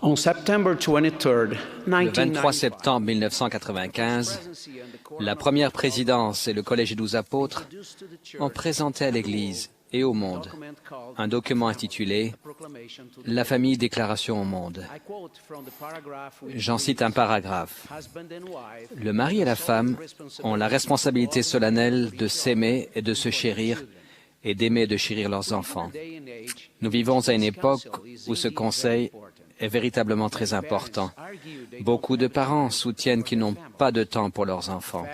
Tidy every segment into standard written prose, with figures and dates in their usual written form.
On September 23rd, Le 23 1995, septembre 1995, la première présidence et le Collège des 12 apôtres ont présenté à l'Église et au monde un document intitulé « La famille déclaration au monde ». J'en cite un paragraphe. « Le mari et la femme ont la responsabilité solennelle de s'aimer et de se chérir et d'aimer et de chérir leurs enfants. Nous vivons à une époque où ce conseil est véritablement très important. Beaucoup de parents soutiennent qu'ils n'ont pas de temps pour leurs enfants.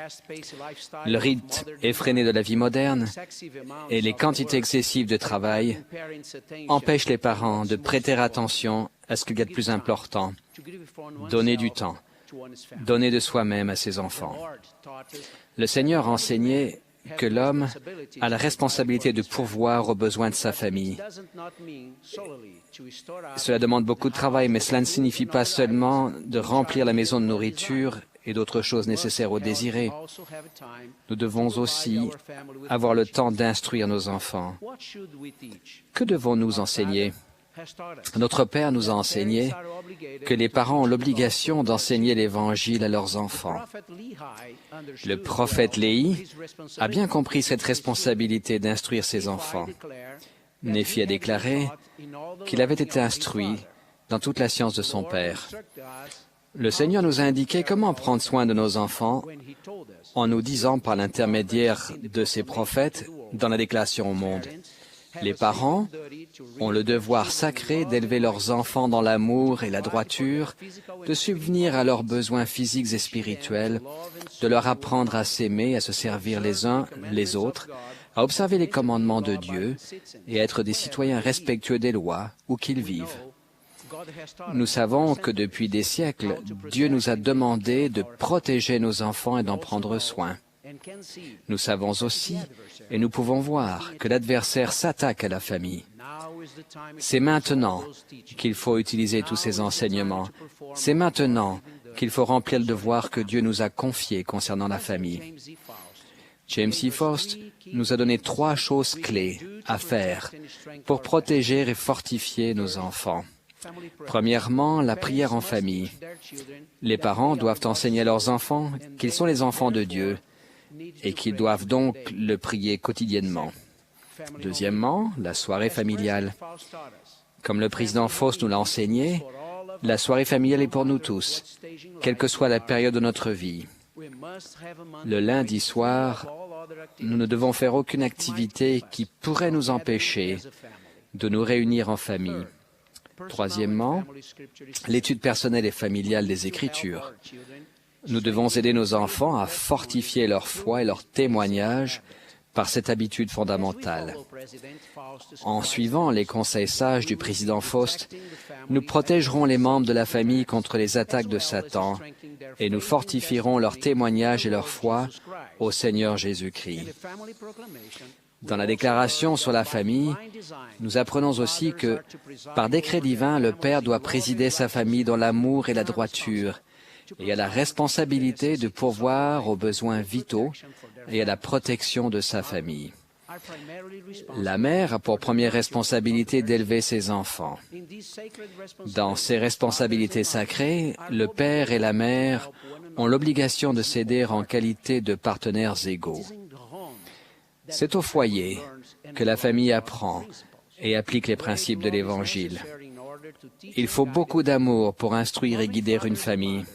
Le rythme effréné de la vie moderne et les quantités excessives de travail empêchent les parents de prêter attention à ce qu'il y a de plus important, donner du temps, donner de soi-même à ses enfants. Le Seigneur enseignait que l'homme a la responsabilité de pourvoir aux besoins de sa famille. Cela demande beaucoup de travail, mais cela ne signifie pas seulement de remplir la maison de nourriture et d'autres choses nécessaires au désiré. Nous devons aussi avoir le temps d'instruire nos enfants. Que devons-nous enseigner? Notre Père nous a enseigné que les parents ont l'obligation d'enseigner l'Évangile à leurs enfants. Le prophète Léhi a bien compris cette responsabilité d'instruire ses enfants. Néphi a déclaré qu'il avait été instruit dans toute la science de son Père. Le Seigneur nous a indiqué comment prendre soin de nos enfants en nous disant par l'intermédiaire de ses prophètes dans la déclaration au monde. Les parents ont le devoir sacré d'élever leurs enfants dans l'amour et la droiture, de subvenir à leurs besoins physiques et spirituels, de leur apprendre à s'aimer, à se servir les uns les autres, à observer les commandements de Dieu et à être des citoyens respectueux des lois où qu'ils vivent. Nous savons que depuis des siècles, Dieu nous a demandé de protéger nos enfants et d'en prendre soin. Nous savons aussi, et nous pouvons voir, que l'adversaire s'attaque à la famille. C'est maintenant qu'il faut utiliser tous ces enseignements. C'est maintenant qu'il faut remplir le devoir que Dieu nous a confié concernant la famille. James E. Faust nous a donné 3 choses clés à faire pour protéger et fortifier nos enfants. Premièrement, la prière en famille. Les parents doivent enseigner à leurs enfants qu'ils sont les enfants de Dieu et qu'ils doivent donc le prier quotidiennement. Deuxièmement, la soirée familiale. Comme le président Faust nous l'a enseigné, la soirée familiale est pour nous tous, quelle que soit la période de notre vie. Le lundi soir, nous ne devons faire aucune activité qui pourrait nous empêcher de nous réunir en famille. Troisièmement, l'étude personnelle et familiale des Écritures. Nous devons aider nos enfants à fortifier leur foi et leur témoignage par cette habitude fondamentale. En suivant les conseils sages du président Faust, nous protégerons les membres de la famille contre les attaques de Satan et nous fortifierons leur témoignage et leur foi au Seigneur Jésus-Christ. Dans la déclaration sur la famille, nous apprenons aussi que, par décret divin, le Père doit présider sa famille dans l'amour et la droiture, et a la responsabilité de pourvoir aux besoins vitaux et à la protection de sa famille. La mère a pour première responsabilité d'élever ses enfants. Dans ces responsabilités sacrées, le père et la mère ont l'obligation de s'aider en qualité de partenaires égaux. C'est au foyer que la famille apprend et applique les principes de l'Évangile. Il faut beaucoup d'amour pour instruire et guider une famille.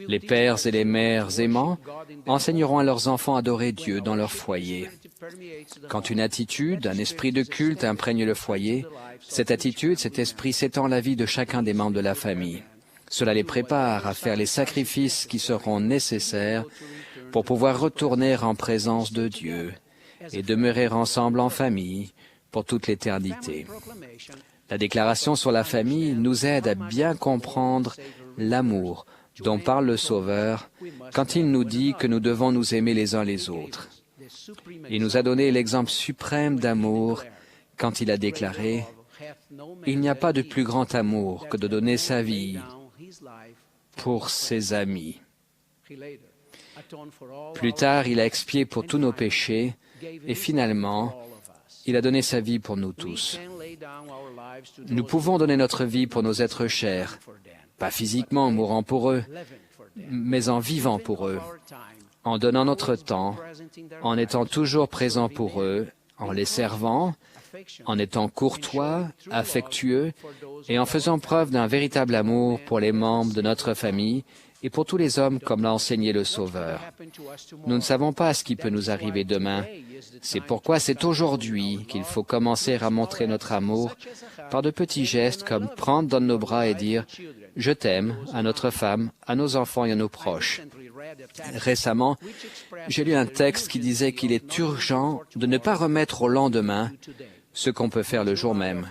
Les pères et les mères aimants enseigneront à leurs enfants à adorer Dieu dans leur foyer. Quand une attitude, un esprit de culte imprègne le foyer, cette attitude, cet esprit s'étend à la vie de chacun des membres de la famille. Cela les prépare à faire les sacrifices qui seront nécessaires pour pouvoir retourner en présence de Dieu et demeurer ensemble en famille pour toute l'éternité. La déclaration sur la famille nous aide à bien comprendre l'amour dont parle le Sauveur quand il nous dit que nous devons nous aimer les uns les autres. Il nous a donné l'exemple suprême d'amour quand il a déclaré « Il n'y a pas de plus grand amour que de donner sa vie pour ses amis. » Plus tard, il a expié pour tous nos péchés et finalement, il a donné sa vie pour nous tous. Nous pouvons donner notre vie pour nos êtres chers, pas physiquement en mourant pour eux, mais en vivant pour eux, en donnant notre temps, en étant toujours présents pour eux, en les servant, en étant courtois, affectueux et en faisant preuve d'un véritable amour pour les membres de notre famille et pour tous les hommes comme l'a enseigné le Sauveur. Nous ne savons pas ce qui peut nous arriver demain. C'est pourquoi c'est aujourd'hui qu'il faut commencer à montrer notre amour par de petits gestes comme prendre dans nos bras et dire « Je t'aime » à notre femme, à nos enfants et à nos proches. Récemment, j'ai lu un texte qui disait qu'il est urgent de ne pas remettre au lendemain ce qu'on peut faire le jour même.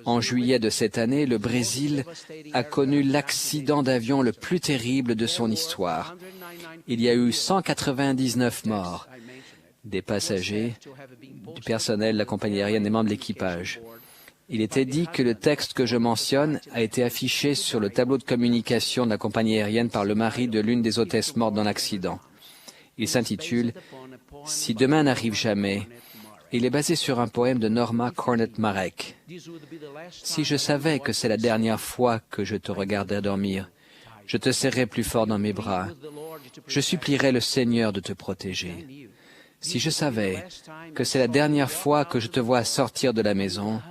En juillet de cette année, le Brésil a connu l'accident d'avion le plus terrible de son histoire. Il y a eu 199 morts, des passagers, du personnel de la compagnie aérienne, des membres de l'équipage. Il était dit que le texte que je mentionne a été affiché sur le tableau de communication de la compagnie aérienne par le mari de l'une des hôtesses mortes dans l'accident. Il s'intitule « Si demain n'arrive jamais ». Il est basé sur un poème de Norma Cornet-Marek. « Si je savais que c'est la dernière fois que je te regarderais dormir, je te serrerais plus fort dans mes bras. Je supplierais le Seigneur de te protéger. Si je savais que c'est la dernière fois que je te vois sortir de la maison,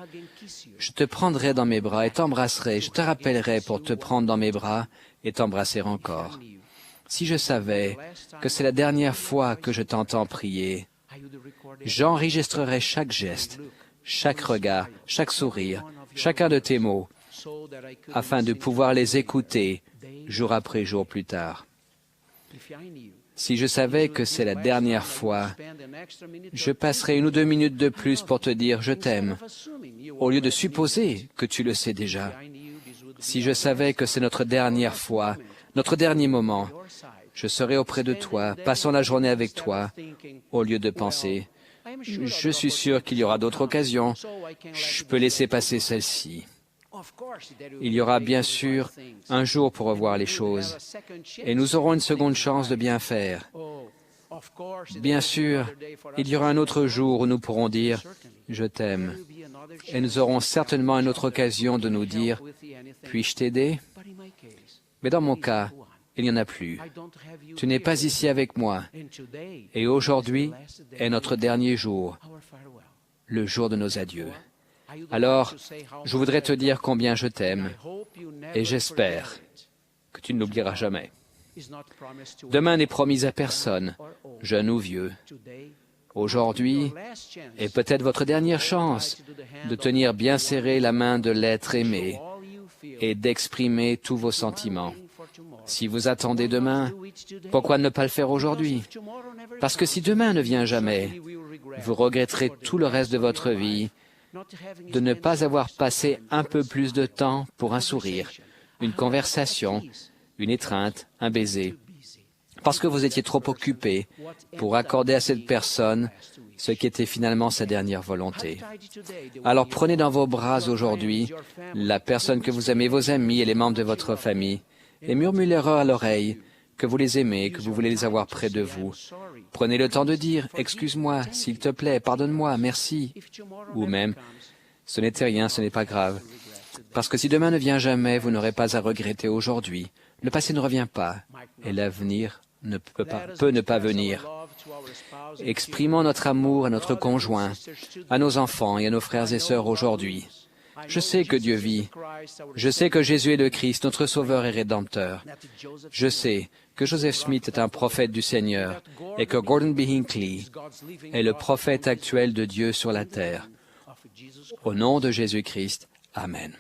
je te prendrais dans mes bras et t'embrasserais. Je te rappellerais pour te prendre dans mes bras et t'embrasser encore. Si je savais que c'est la dernière fois que je t'entends prier, j'enregistrerai chaque geste, chaque regard, chaque sourire, chacun de tes mots, afin de pouvoir les écouter jour après jour plus tard. Si je savais que c'est la dernière fois, je passerai 1 ou 2 minutes de plus pour te dire « je t'aime », au lieu de supposer que tu le sais déjà. Si je savais que c'est notre dernière fois, notre dernier moment, je serai auprès de toi, passons la journée avec toi, au lieu de penser « je suis sûr qu'il y aura d'autres occasions, je peux laisser passer celle-ci ». Il y aura bien sûr un jour pour revoir les choses, et nous aurons une seconde chance de bien faire. Bien sûr, il y aura un autre jour où nous pourrons dire « je t'aime », et nous aurons certainement une autre occasion de nous dire « puis-je t'aider ?» Mais dans mon cas, il n'y en a plus. Tu n'es pas ici avec moi, et aujourd'hui est notre dernier jour, le jour de nos adieux. Alors, je voudrais te dire combien je t'aime, et j'espère que tu ne l'oublieras jamais. Demain n'est promis à personne, jeune ou vieux. Aujourd'hui est peut-être votre dernière chance de tenir bien serré la main de l'être aimé et d'exprimer tous vos sentiments. Si vous attendez demain, pourquoi ne pas le faire aujourd'hui? Parce que si demain ne vient jamais, vous regretterez tout le reste de votre vie de ne pas avoir passé un peu plus de temps pour un sourire, une conversation, une étreinte, un baiser, parce que vous étiez trop occupé pour accorder à cette personne ce qui était finalement sa dernière volonté. Alors prenez dans vos bras aujourd'hui la personne que vous aimez, vos amis et les membres de votre famille, et murmurez-leur à l'oreille que vous les aimez, que vous voulez les avoir près de vous. Prenez le temps de dire « Excuse-moi, s'il te plaît, pardonne-moi, merci » ou même « Ce n'était rien, ce n'est pas grave ». Parce que si demain ne vient jamais, vous n'aurez pas à regretter aujourd'hui. Le passé ne revient pas et l'avenir peut ne pas venir. Exprimons notre amour à notre conjoint, à nos enfants et à nos frères et sœurs aujourd'hui. Je sais que Dieu vit. Je sais que Jésus est le Christ, notre Sauveur et Rédempteur. Je sais que Joseph Smith est un prophète du Seigneur et que Gordon B. Hinckley est le prophète actuel de Dieu sur la terre. Au nom de Jésus-Christ, Amen.